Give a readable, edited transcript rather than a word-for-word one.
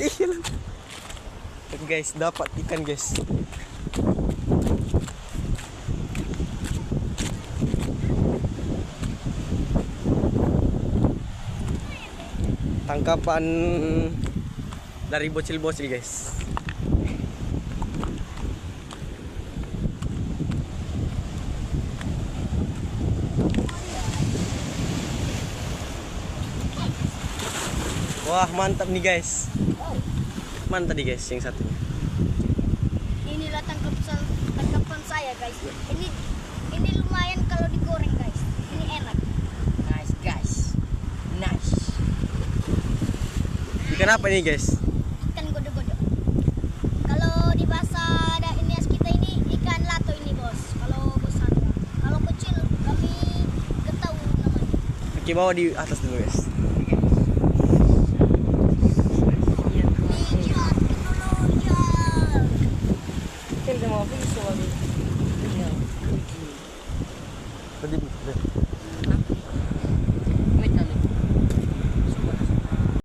Iya. Guys, dapat ikan guys. Tangkapan dari bocil-bocil guys. Wah, mantap nih guys. Mantap nih guys yang satu. Inilah tangkapan saya guys. Ini lumayan kalau digoreng guys. Ini enak. Nice guys. Nice. Ikan apa nih guys? Ikan godo-godo. Kalau di bahasa Nias kita ini ikan lato ini bos. Kalau bos Sandra. Kalau kecil kami gak tahu namanya. Oke, bawa di atas dulu guys. Kita mau pisau lagi. Iya. Tadi.